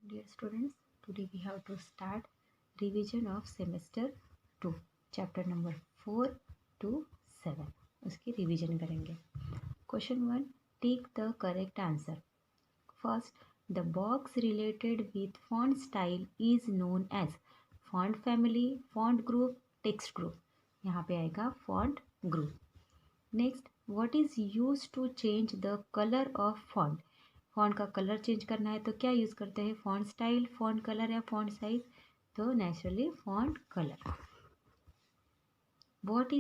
Dear students, today we have to start revision of semester 2, chapter number 4 to 7. उसकी revision करेंगे. Question 1. Take the correct answer. First, the box related with font style is known as font family, font group, text group. यहाँ पे आएगा font group. Next, what is used to change the color of font? Font का colour change करना है तो क्या use करते हैं? फॉन्ट स्टाइल, फॉन्ट कलर या फॉन्ट साइज? तो naturally font colour. What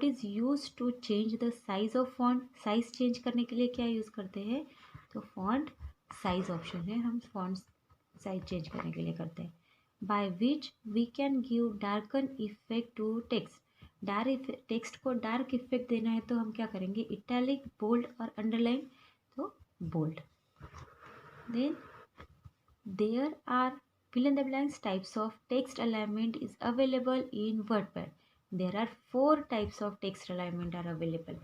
is use to change the size of font? Size change करने के लिए क्या यूज़ करते हैं? तो फॉन्ट साइज ऑप्शन है, हम फॉन्ट साइज चेंज करने के लिए करते हैं. By which we can give darken effect to text. Text को डार्क इफेक्ट देना है तो हम क्या करेंगे? इटैलिक, बोल्ड और अंडरलाइन. तो bold. Then there are fill in the blanks types of text alignment is available in WordPad. There are 4 types of text alignment are available: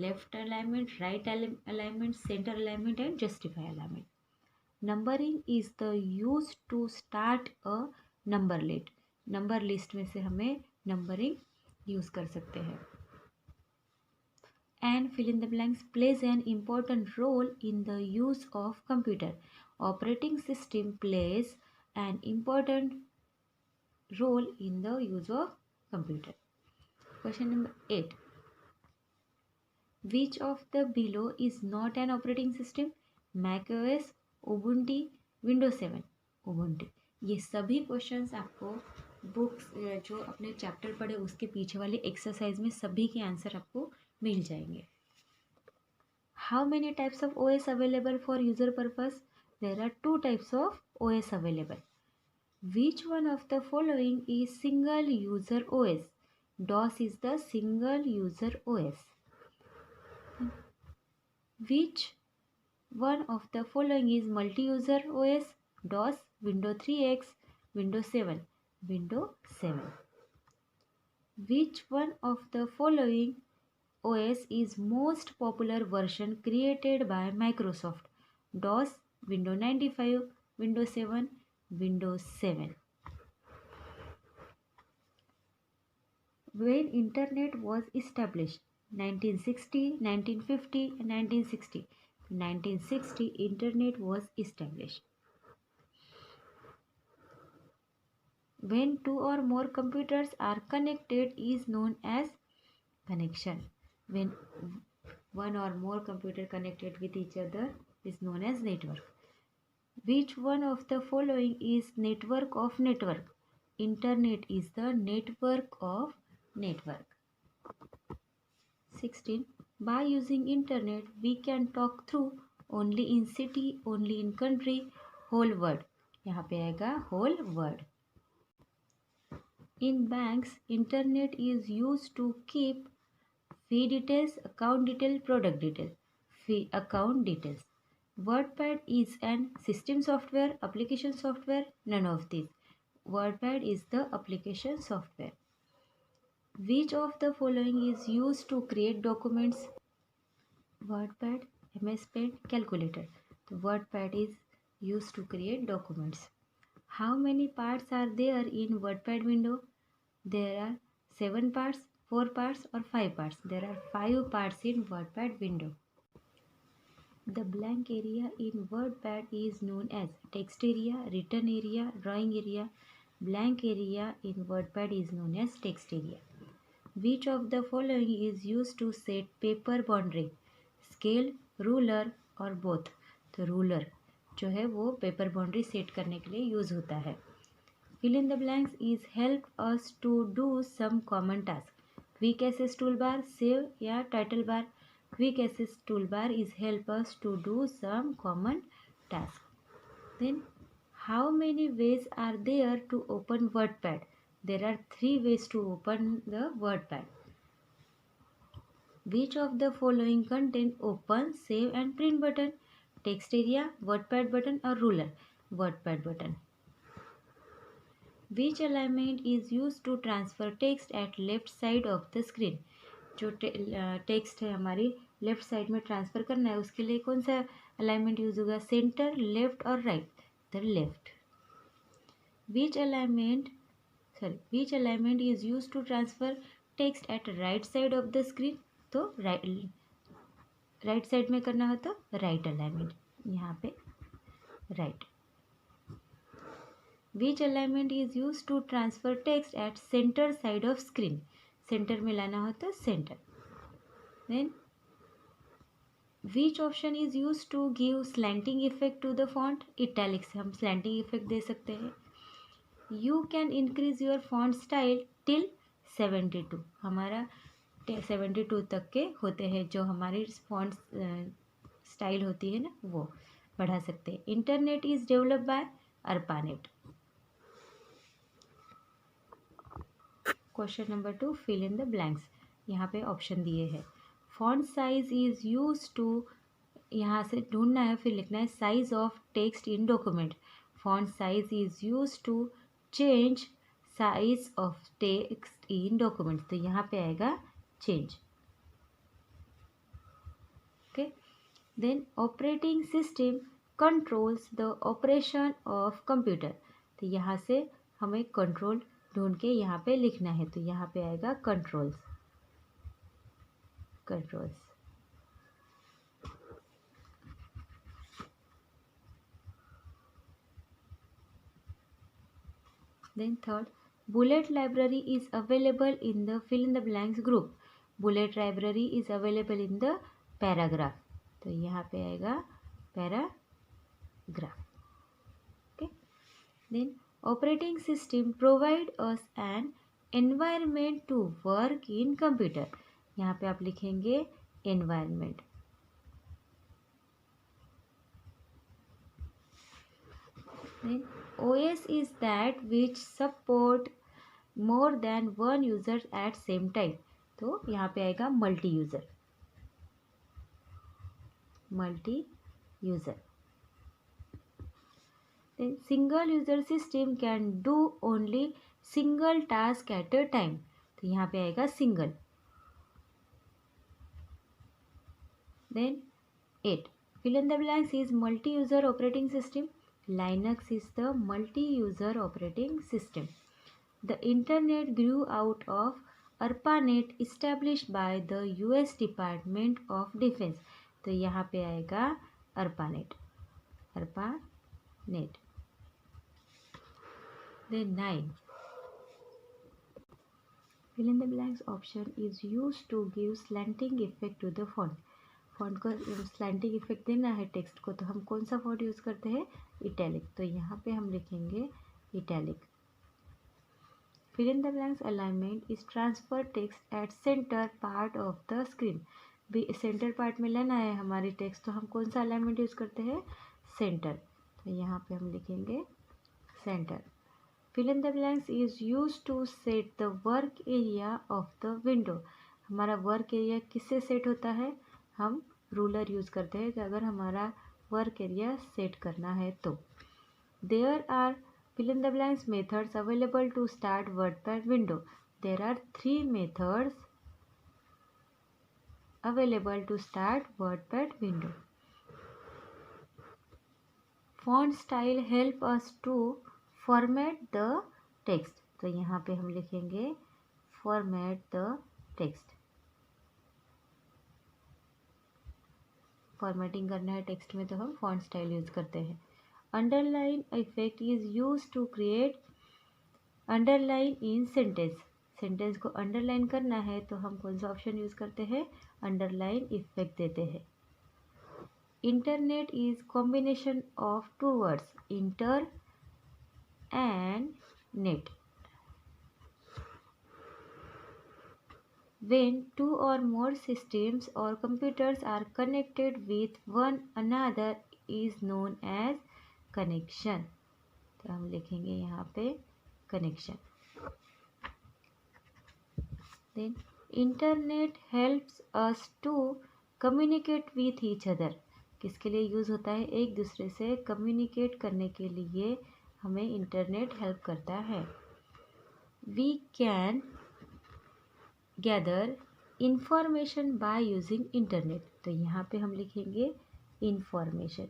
left alignment, right alignment, center alignment and justify alignment. Numbering is the use to start a number list. Number list में से हमें numbering use कर सकते हैं. And fill in the blanks plays an important role in the use of computer. Operating system plays an important role in the use of computer. Question number 8. Which of the below is not an operating system? Mac OS, Ubuntu, Windows 7. Ubuntu. ये सभी questions आपको books जो अपने chapter पढ़े उसके पीछे वाले exercise में सभी के आंसर आपको मिल जाएंगे. How many types of OS available for user purpose? There are 2 types of OS available. Which one of the following is single user OS? DOS is the single user OS. Which one of the following is multi-user OS? DOS, Windows 3X, Windows 7, Windows 7. Which one of the following OS is most popular version created by Microsoft? DOS, Windows 95, Windows 7, Windows 7. When Internet was established? 1960, 1950, 1960. 1960 Internet was established. When 2 or more computers are connected is known as connection. When one or more computer connected with each other is known as network. Which one of the following is network of network? Internet is the network of network. 16. By using internet we can talk through only in city, only in country, whole world. यहाँ पे आएगा whole world. In banks, internet is used to keep fee details, account detail, product detail. Fee account details. WordPad is an system software, application software, none of these. WordPad is the application software. Which of the following is used to create documents? WordPad, MS Paint, calculator. So WordPad is used to create documents. How many parts are there in WordPad window? There are 7 parts, 4 parts or 5 parts. There are 5 parts in WordPad window. The blank area in WordPad is known as text area, written area, drawing area. Blank area in WordPad is known as text area. Which of the following is used to set paper boundary? Scale, ruler और both. तो ruler जो है वो paper boundary set करने के लिए use होता है. Fill in the blanks is help us to do some common task. Quick access toolbar, save या title bar. Quick access toolbar is help us to do some common task. Then how many ways are there to open WordPad? There are 3 ways to open the WordPad. Which of the following contain open, save and print button? Text area, WordPad button or ruler? WordPad button. Which alignment is used to transfer text at left side of the screen? जो text है हमारी left side में transfer करना है उसके लिए कौन सा अलाइनमेंट यूज़ होगा? सेंटर, लेफ्ट और right. the left. Which alignment is used to transfer text at right side of the screen? तो राइट साइड में करना हो तो राइट अलाइनमेंट, यहाँ पे right. Which alignment is used to transfer text at center side of screen? Centre में लाना हो तो centre. Then which option is used to give slanting effect to the font? Italics से हम slanting effect दे सकते हैं. You can increase your font style till 72. हमारा 72 तक के होते हैं जो हमारी फॉन्ट स्टाइल होती है ना, वो बढ़ा सकते हैं. Internet is develop by ARPANET. Question number 2, fill in the blanks. यहाँ पे ऑप्शन दिए हैं. Font size is use to, यहाँ से ढूंढना है फिर लिखना है size of text in document. Font size is use to change size of text in document. तो यहाँ पे आएगा change. Okay. Then operating system controls the operation of computer. तो यहाँ से हमें कंट्रोल ढूंढ के यहाँ पे लिखना है. तो यहाँ पे आएगा controls. Then third, bullet library is available in the fill in the blanks group. Bullet library is available in the paragraph. तो यहाँ पे आएगा paragraph. Okay. Then operating system provide us an environment to work in computer. यहाँ पे आप लिखेंगे environment. Then OS is that which support more than one user at same time. तो यहाँ पे आएगा multi user. Then single user system can do only single task at a time. तो यहाँ पे आएगा single. Then 8, fill in the blanks is multi-user operating system. Linux is the multi-user operating system. The internet grew out of ARPANET established by the US Department of Defense. तो यहाँ पे आएगा ARPANET. Then 9, fill in the blanks option is used to give slanting effect to the font. Font को slanting effect देना है text को, तो हम कौन सा फॉन्ट यूज़ करते हैं? इटैलिक. तो यहाँ पे हम लिखेंगे italic. Fill in the blanks alignment is transfer text at centre part of the screen. भी सेंटर पार्ट में लेना है हमारी टेक्स्ट, तो हम कौन सा अलाइनमेंट यूज़ करते हैं? सेंटर. तो यहाँ पे हम लिखेंगे centre. Fill in the blanks is use to set the work area of the window. हमारा वर्क एरिया किससे सेट होता है? हम रूलर यूज़ करते हैं कि अगर हमारा वर्क एरिया सेट करना है तो. There are fill in the blanks methods available to start WordPad window. There are 3 methods available to start WordPad window. Font style help us to format the text. तो यहाँ पे हम लिखेंगे format the text. Formatting करना है text में तो हम फॉन्ट स्टाइल यूज़ करते हैं. Underline effect is use to create underline in sentence. Sentence को अंडरलाइन करना है तो हम कौन सा ऑप्शन यूज़ करते हैं? अंडरलाइन इफेक्ट देते हैं. Internet is combination of 2 words, inter and net. When 2 or more systems or computers are connected with one another is known as connection. तो हम लिखेंगे यहाँ पे connection. Then internet helps us to communicate with each other. किसके लिए use होता है? एक दूसरे से कम्युनिकेट करने के लिए हमें इंटरनेट हेल्प करता है. We can gather information by using internet. तो यहाँ पे हम लिखेंगे information.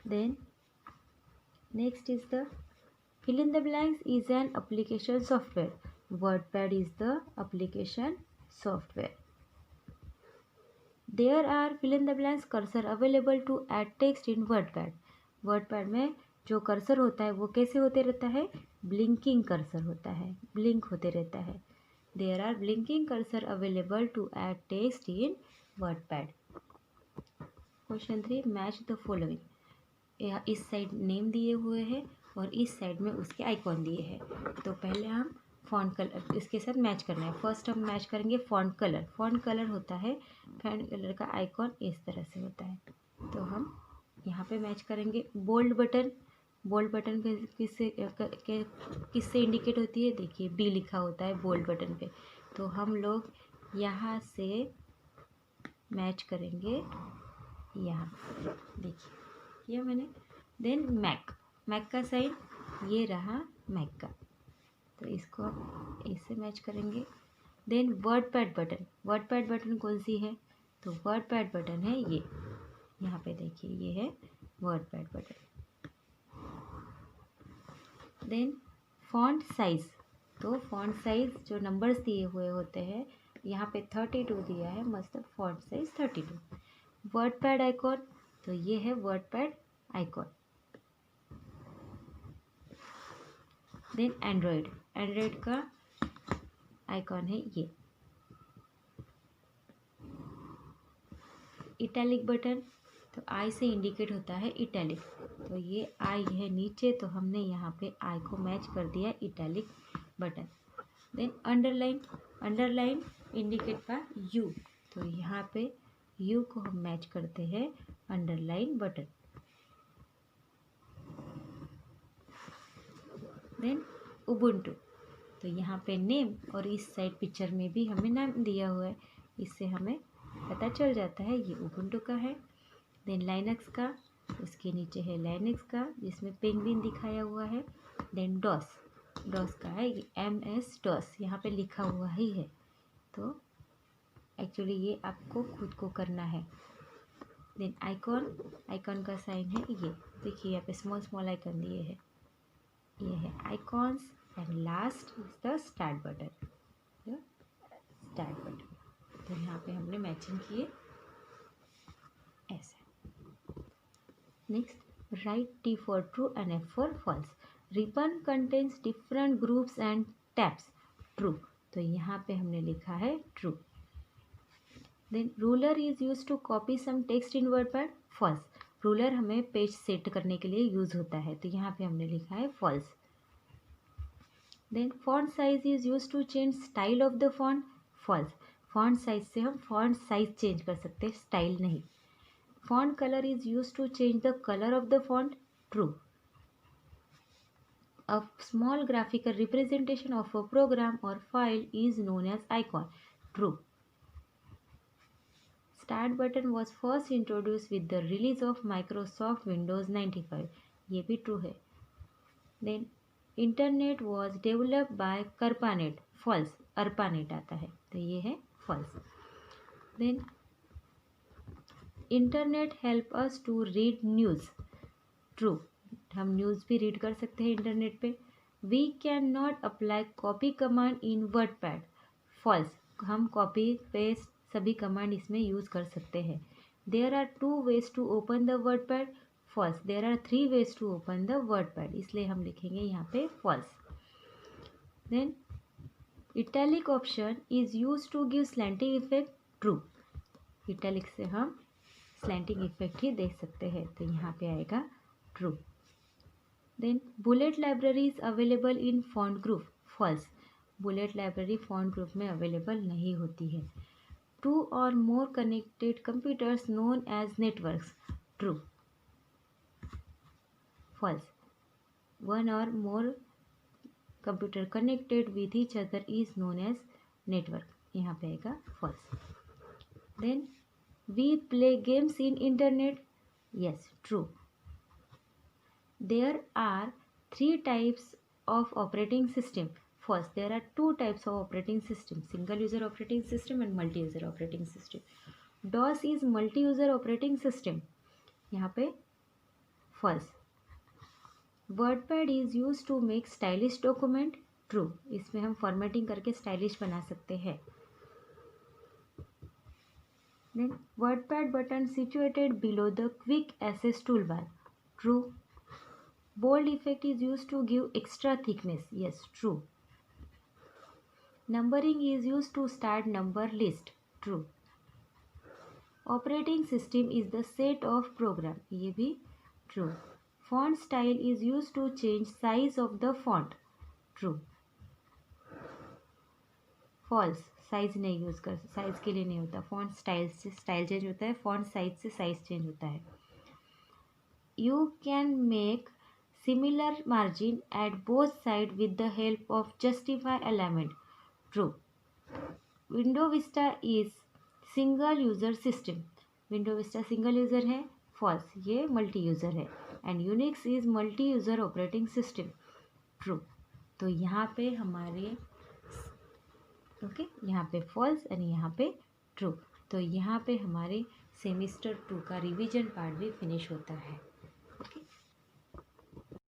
Then next is the fill in the blanks is an application software. WordPad is the application software. There are fill in the blanks cursor available to add text in WordPad. WordPad में जो cursor होता है वो कैसे होते रहता है, blinking cursor होता है, ब्लिंक होते रहता है. There are blinking cursor available to add text in WordPad. Question 3, match the following. इस साइड नेम दिए हुए हैं और इस साइड में उसके आइकॉन दिए हैं. तो पहले हम फॉन्ट कलर इसके साथ मैच करना है. फर्स्ट हम मैच करेंगे फॉन्ट कलर. फॉन्ट कलर होता है, फॉन्ट कलर का आइकॉन इस तरह से होता है. तो हम यहाँ पे मैच करेंगे. बोल्ड बटन, बोल्ड बटन किससे इंडिकेट होती है, देखिए बी लिखा होता है बोल्ड बटन पे. तो हम लोग यहाँ से मैच करेंगे, यहाँ देखिए किया मैंने. देन मैक, मैक का साइन ये रहा मैक का, तो इसको इससे मैच करेंगे. Then WordPad button, WordPad button कौन सी है, तो वर्डपैड बटन है ये, यहाँ पे देखिए ये है WordPad button. Then font size, तो फॉन्ट साइज जो नंबर्स दिए हुए होते हैं, यहाँ पे 32 दिया है, मतलब फॉन्ट साइज 32. वर्डपैड आइकॉन, तो ये है WordPad icon. Then Android, Android का आइकॉन है ये. इटैलिक बटन, तो आई से इंडिकेट होता है इटैलिक, तो ये आई है नीचे, तो हमने यहाँ पे आई को मैच कर दिया italic button. Then underline, underline indicate by U, तो यहाँ पे यू को हम मैच करते हैं अंडरलाइन बटन. देन उबुंटू, तो यहाँ पे नेम और इस साइड पिक्चर में भी हमें नाम दिया हुआ है, इससे हमें पता चल जाता है ये उबुंटू का है. देन लाइनक्स का, उसके नीचे है लाइनक्स का जिसमें पेंगुइन दिखाया हुआ है. देन डॉस, डॉस का है ये MS डॉस, यहाँ पे लिखा हुआ ही है, तो एक्चुअली ये आपको खुद को करना है. देन आइकॉन, आइकॉन का साइन है ये, देखिए यहाँ पे स्मॉल स्मॉल आइकॉन दिए हैं, ये है icons. And last is the start button, start button. तो यहाँ पे हमने मैचिंग किए ऐसे. Next, right T for true and F for false. Ribbon contains different groups and tabs. True, तो यहाँ पे हमने लिखा है true. Then ruler is used to copy some text in WordPad. False, ruler हमें पेज सेट करने के लिए यूज होता है, तो यहाँ पे हमने लिखा है false. Then font size is used to change style of the font. False, font size से हम font size चेंज कर सकते हैं, स्टाइल नहीं. Font color is used to change the color of the font. True. A small graphical representation of a program or file is known as icon. True. Start button was first introduced with the release of Microsoft Windows 95. ये भी true है. Then Internet was developed by Karpanet. False, ARPANET आता है, तो ये है false. Then internet help us to read news. True, हम news भी रीड कर सकते हैं इंटरनेट पे. We can not apply copy command in WordPad. False, हम कॉपी पेस्ट सभी कमांड इसमें यूज़ कर सकते हैं. There are 2 ways to open the WordPad. False, there are 3 ways to open the WordPad, इसलिए हम लिखेंगे यहाँ पे false. Then italic option is use to give slanting effect. True, italic से हम स्लैंटिंग इफेक्ट ही देख सकते हैं, तो यहाँ पे आएगा true. Then bullet library is available in font group. False, bullet library font group में अवेलेबल नहीं होती है. 2 or more connected computers known as networks. True. False, 1 or more computer connected with each other is known as network, यहाँ पे आएगा false. Then we play games in internet. Yes, true. There are 3 types of operating system. First, there are 2 types of operating system, single user operating system and multi user operating system. DOS is multi user operating system. यहाँ पे false. WordPad is use to make stylish document, true. इसमें हम formatting करके stylish बना सकते हैं। Then WordPad button situated below the quick access tool bar, true. Bold effect is use to give extra thickness, yes true. Numbering is use to start number list, true. Operating system is the set of program, ये भी true. Font style is use to change size of the font, true. False, size नहीं use कर, size के लिए नहीं होता, font style से style change होता है, फॉन्ट साइज से साइज चेंज होता है। You can make similar margin at both side with the help of justify alignment, true. Window Vista is single user system, window Vista single user है, false, ये multi user है। And Unix is multi user operating system, true. तो यहाँ पे हमारे यहाँ पे false और यहाँ पे ट्रू। तो यहाँ पे हमारे सेमिस्टर 2 का रिवीजन पार्ट भी फिनिश होता है।